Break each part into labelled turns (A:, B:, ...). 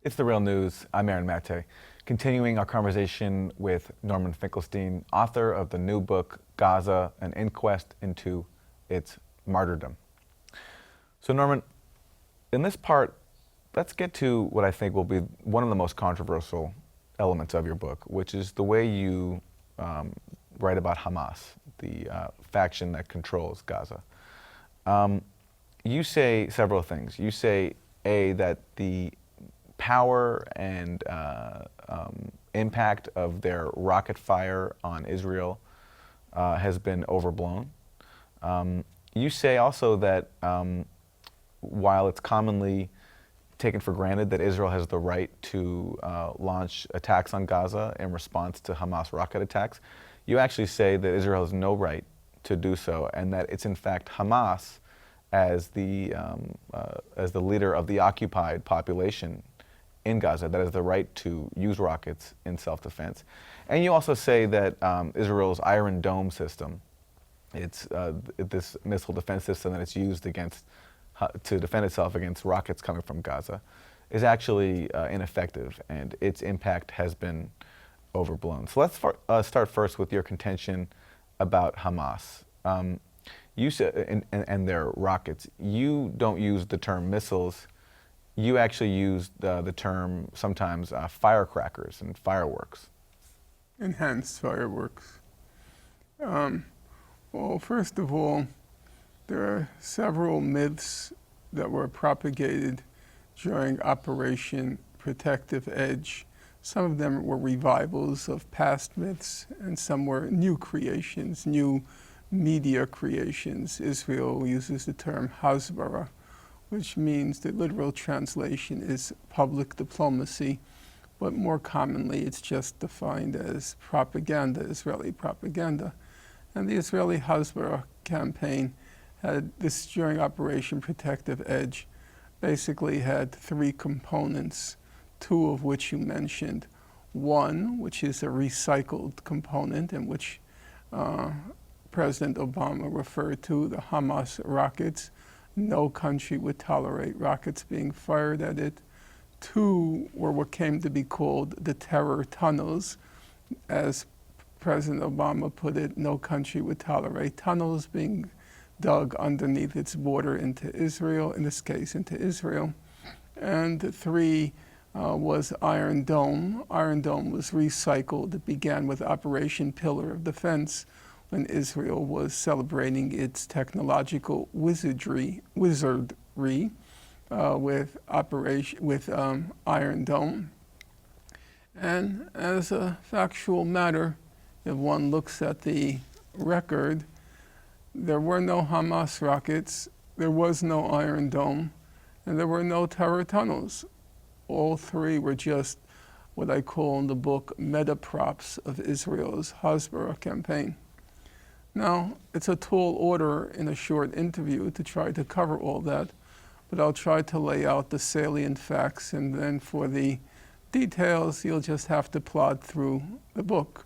A: It's The Real News. I'm Aaron Mate, continuing our conversation with Norman Finkelstein, author of the new book, Gaza, an Inquest into Its Martyrdom. So Norman, in this part, let's get to what I think will be one of the most controversial elements of your book, which is the way you write about Hamas, the faction that controls Gaza. You say several things. You say, A, that the power and impact of their rocket fire on Israel has been overblown. You say also that while it's commonly taken for granted that Israel has the right to launch attacks on Gaza in response to Hamas rocket attacks, you actually say that Israel has no right to do so, and that it's in fact Hamas as the leader of the occupied population in Gaza that has the right to use rockets in self-defense. And you also say that Israel's Iron Dome system, it's this missile defense system that it's used to defend itself against rockets coming from Gaza, is actually ineffective, and its impact has been overblown. So let's start first with your contention about Hamas. You said, and their rockets. You don't use the term missiles. You actually use the term sometimes firecrackers and fireworks.
B: Enhanced fireworks. Well, first of all, there are several myths that were propagated during Operation Protective Edge. Some of them were revivals of past myths, and some were new creations, new media creations. Israel uses the term hasbara, which means the literal translation is public diplomacy, but more commonly it's just defined as propaganda, Israeli propaganda. And the Israeli Hasbara campaign had this, during Operation Protective Edge, basically had three components, two of which you mentioned. One, which is a recycled component, in which President Obama referred to the Hamas rockets. No country would tolerate rockets being fired at it. Two were what came to be called the terror tunnels. As President Obama put it, no country would tolerate tunnels being dug underneath its border into Israel, in this case into Israel. And three was Iron Dome. Iron Dome was recycled. It began with Operation Pillar of Defense, when Israel was celebrating its technological wizardry with Iron Dome. And as a factual matter, if one looks at the record, there were no Hamas rockets, there was no Iron Dome, and there were no terror tunnels. All three were just what I call in the book meta-props of Israel's Hasbara campaign. Now, it's a tall order in a short interview to try to cover all that, but I'll try to lay out the salient facts, and then for the details, you'll just have to plod through the book.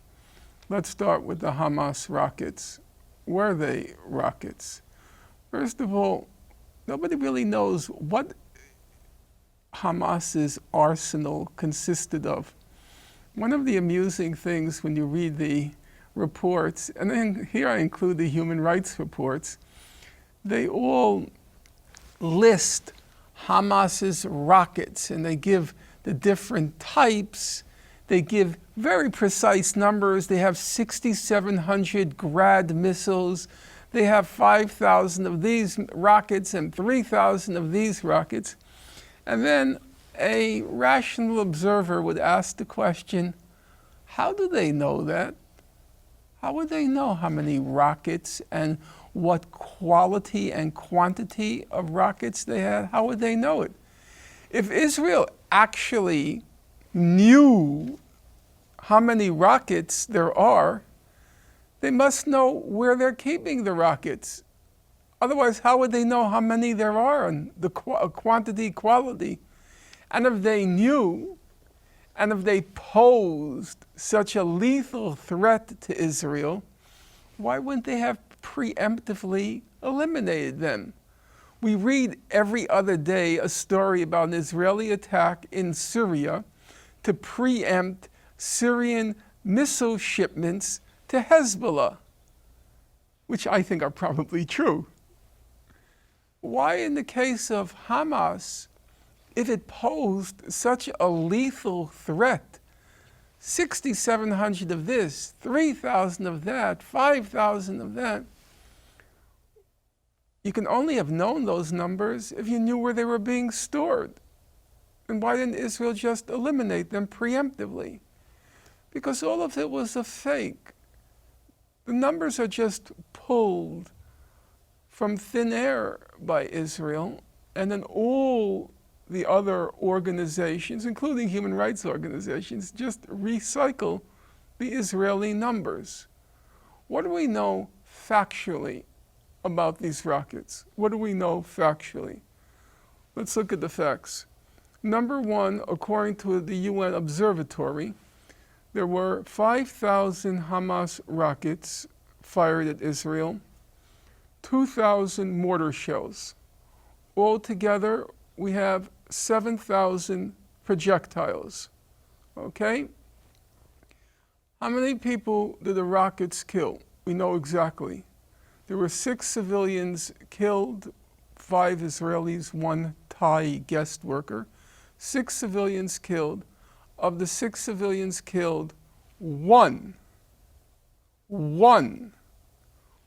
B: Let's start with the Hamas rockets. Were they rockets? First of all, nobody really knows what Hamas's arsenal consisted of. One of the amusing things when you read the reports, and then here I include the human rights reports, they all list Hamas's rockets, and they give the different types. They give very precise numbers. They have 6,700 Grad missiles. They have 5,000 of these rockets and 3,000 of these rockets. And then a rational observer would ask the question, how do they know that? How would they know how many rockets and what quality and quantity of rockets they had? How would they know it? If Israel actually knew how many rockets there are, they must know where they're keeping the rockets. Otherwise, how would they know how many there are and the quantity, quality? And if they knew, and if they posed such a lethal threat to Israel, why wouldn't they have preemptively eliminated them? We read every other day a story about an Israeli attack in Syria to preempt Syrian missile shipments to Hezbollah, which I think are probably true. Why in the case of Hamas, if it posed such a lethal threat, 6,700 of this, 3,000 of that, 5,000 of that, you can only have known those numbers if you knew where they were being stored. And why didn't Israel just eliminate them preemptively? Because all of it was a fake. The numbers are just pulled from thin air by Israel, and then all the other organizations, including human rights organizations, just recycle the Israeli numbers. What do we know factually about these rockets? What do we know factually? Let's look at the facts. Number one, according to the UN Observatory, there were 5,000 Hamas rockets fired at Israel, 2,000 mortar shells. Altogether, we have 7,000 projectiles. Okay? How many people did the rockets kill? We know exactly. There were 6 civilians killed, 5 Israelis, 1 Thai guest worker. 6 civilians killed. Of the 6 civilians killed, one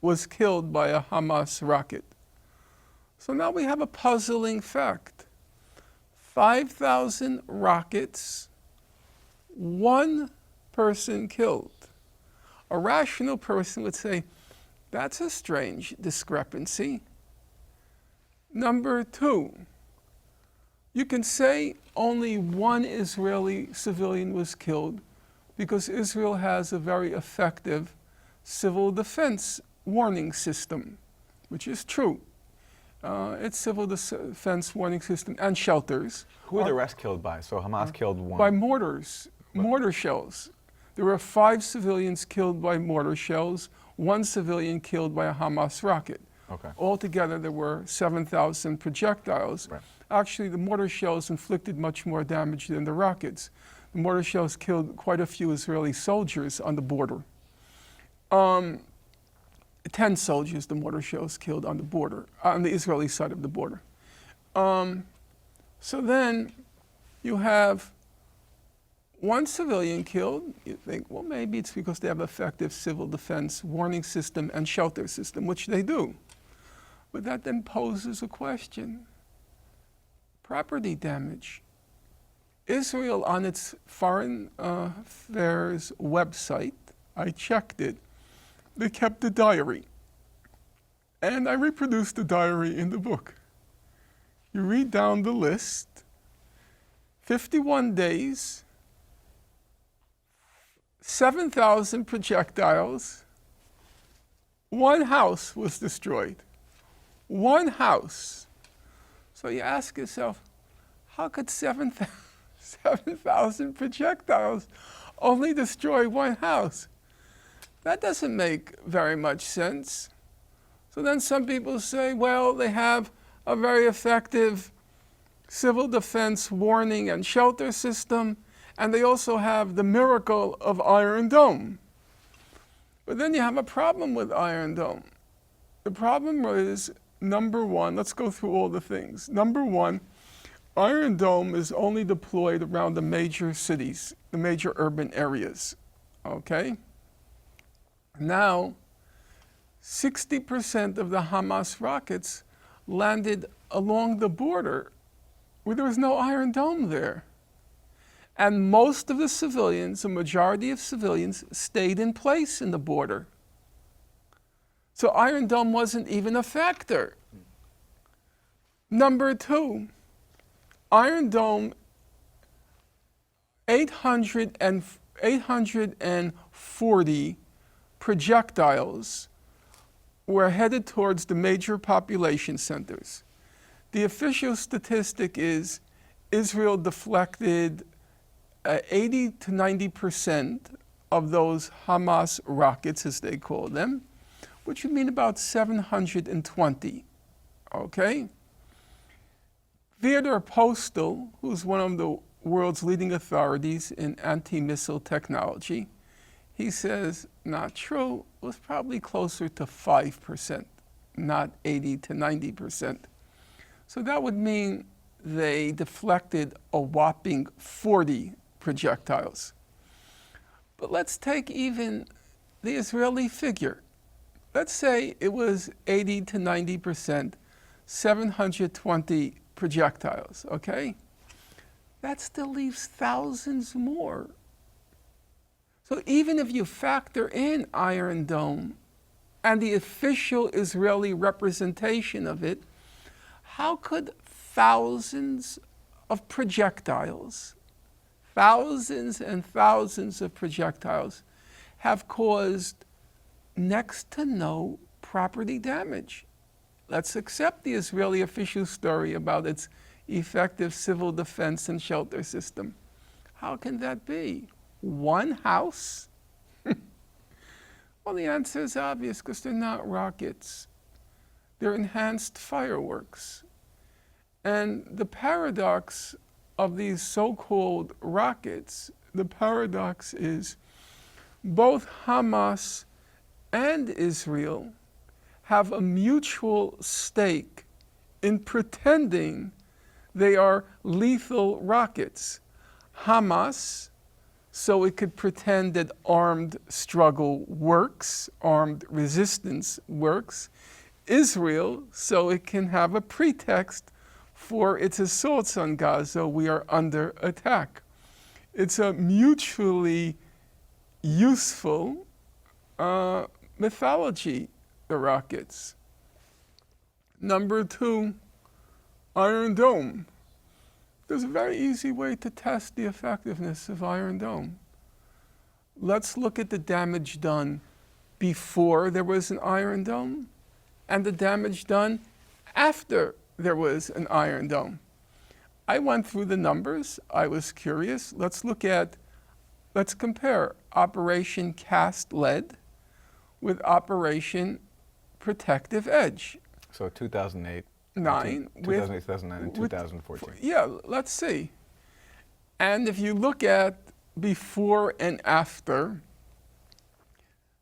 B: was killed by a Hamas rocket. So now we have a puzzling fact. 5,000 rockets, 1 person killed. A rational person would say, that's a strange discrepancy. Number 2, you can say only 1 Israeli civilian was killed because Israel has a very effective civil defense warning system, which is true. Its civil defense warning system and shelters.
A: Who are the rest killed by? So Hamas killed 1.
B: By mortars, mortar shells. There were 5 civilians killed by mortar shells, 1 civilian killed by a Hamas rocket.
A: Okay.
B: Altogether, there were 7,000 projectiles.
A: Right.
B: Actually, the mortar shells inflicted much more damage than the rockets. The mortar shells killed quite a few Israeli soldiers on the border. 10 soldiers the mortar shells killed on the border, on the Israeli side of the border. So then you have 1 civilian killed. You think, well, maybe it's because they have effective civil defense warning system and shelter system, which they do. But that then poses a question. Property damage. Israel, on its foreign affairs website, I checked it, they kept a diary. And I reproduced the diary in the book. You read down the list, 51 days, 7,000 projectiles, 1 house was destroyed. 1 house. So you ask yourself, how could 7,000 projectiles only destroy 1 house? That doesn't make very much sense. So then some people say, well, they have a very effective civil defense warning and shelter system, and they also have the miracle of Iron Dome. But then you have a problem with Iron Dome. The problem is, number 1, let's go through all the things. Number 1, Iron Dome is only deployed around the major cities, the major urban areas, okay? Now, 60% of the Hamas rockets landed along the border where there was no Iron Dome there. And most of the civilians, a majority of civilians, stayed in place in the border. So Iron Dome wasn't even a factor. Number 2, Iron Dome, 840 projectiles were headed towards the major population centers. The official statistic is Israel deflected 80 to 90% of those Hamas rockets, as they call them, which would mean about 720, okay? Theodore Postal, who's one of the world's leading authorities in anti-missile technology, he says, not true, it was probably closer to 5%, not 80 to 90%. So that would mean they deflected a whopping 40 projectiles. But let's take even the Israeli figure. Let's say it was 80 to 90%, 720 projectiles, okay? That still leaves thousands more. So even if you factor in Iron Dome and the official Israeli representation of it, how could thousands of projectiles, thousands and thousands of projectiles, have caused next to no property damage? Let's accept the Israeli official story about its effective civil defense and shelter system. How can that be? One house? Well, the answer is obvious, because they're not rockets. They're enhanced fireworks. And the paradox of these so-called rockets, the paradox is both Hamas and Israel have a mutual stake in pretending they are lethal rockets. Hamas, so it could pretend that armed struggle works, armed resistance works. Israel, so it can have a pretext for its assaults on Gaza. We are under attack. It's a mutually useful mythology, the rockets. Number two, Iron Dome. There's a very easy way to test the effectiveness of Iron Dome. Let's look at the damage done before there was an Iron Dome and the damage done after there was an Iron Dome. I went through the numbers. I was curious. Let's compare Operation Cast Lead with Operation Protective Edge.
A: So 2008.
B: 2009,
A: and 2014.
B: Yeah, let's see. And if you look at before and after,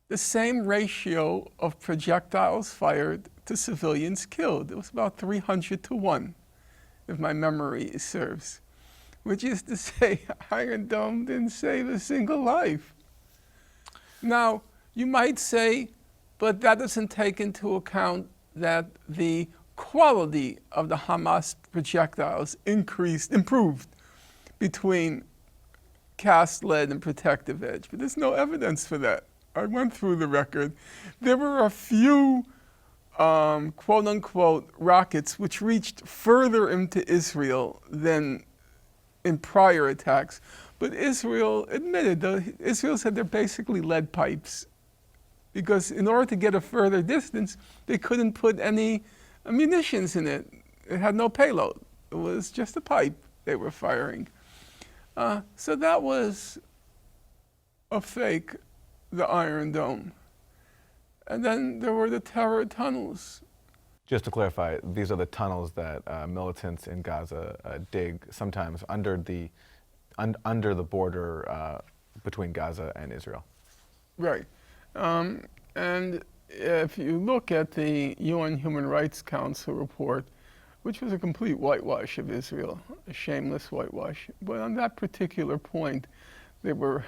B: the same ratio of projectiles fired to civilians killed. It was about 300 to 1, if my memory serves. Which is to say, Iron Dome didn't save a single life. Now, you might say, but that doesn't take into account that the quality of the Hamas projectiles improved between cast lead and protective edge. But there's no evidence for that. I went through the record. There were a few quote unquote rockets which reached further into Israel than in prior attacks. But Israel admitted, Israel said they're basically lead pipes, because in order to get a further distance, they couldn't put any munitions in it. It had no payload. It was just a pipe they were firing. So that was a fake, the Iron Dome. And then there were the terror tunnels.
A: Just to clarify, these are the tunnels that militants in Gaza dig, sometimes under the border between Gaza and Israel.
B: Right. And if you look at the UN Human Rights Council report, which was a complete whitewash of Israel, a shameless whitewash, but on that particular point, they were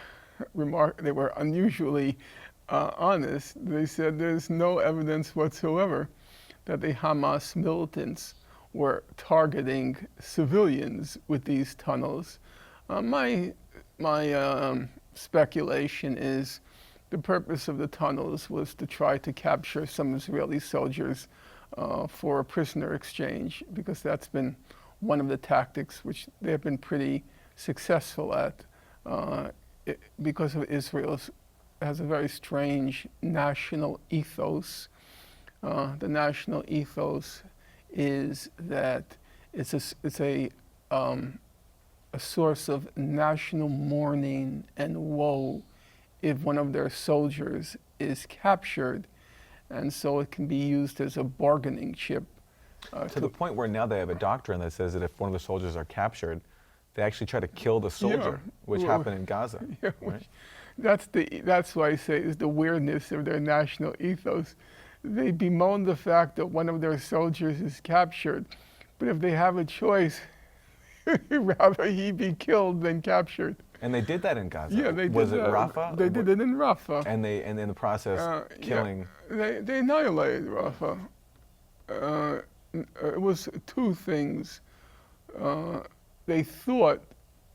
B: unusually honest. They said there's no evidence whatsoever that the Hamas militants were targeting civilians with these tunnels. My speculation is the purpose of the tunnels was to try to capture some Israeli soldiers for a prisoner exchange, because that's been one of the tactics which they have been pretty successful at, because of Israel's has a very strange national ethos. The national ethos is that it's a source of national mourning and woe if one of their soldiers is captured, and so it can be used as a bargaining chip
A: To the point where now they have a doctrine that says that if one of the soldiers are captured, they actually try to kill the soldier, which happened in Gaza.
B: Yeah,
A: right?
B: that's why I say is the weirdness of their national ethos. They bemoan the fact that one of their soldiers is captured, but if they have a choice, rather he be killed than captured.
A: And they did that in Gaza.
B: Yeah, they did.
A: Was it Rafah?
B: They did it in Rafah.
A: And in the process killing.
B: Yeah, they annihilated Rafah. It was two things. They thought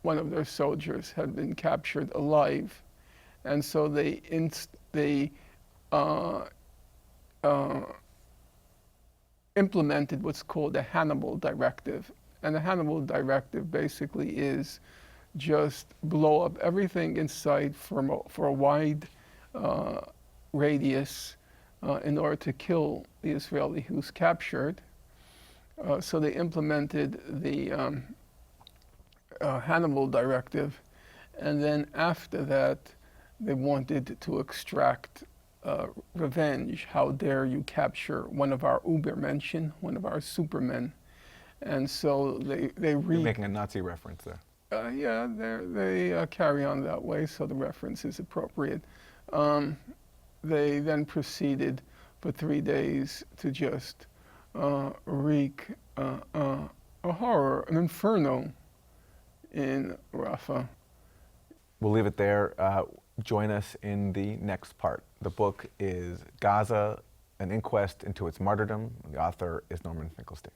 B: one of their soldiers had been captured alive, and so they implemented what's called the Hannibal directive. And the Hannibal directive basically is just blow up everything in sight for a wide radius in order to kill the Israeli who's captured. So they implemented the Hannibal directive, and then after that, they wanted to extract revenge. How dare you capture one of our Ubermenschen, one of our supermen? And so You're
A: making a Nazi reference there.
B: Yeah, they carry on that way, so the reference is appropriate. They then proceeded for 3 days to just wreak a horror, an inferno in Rafah.
A: We'll leave it there. Join us in the next part. The book is Gaza, an inquest into its martyrdom. The author is Norman Finkelstein.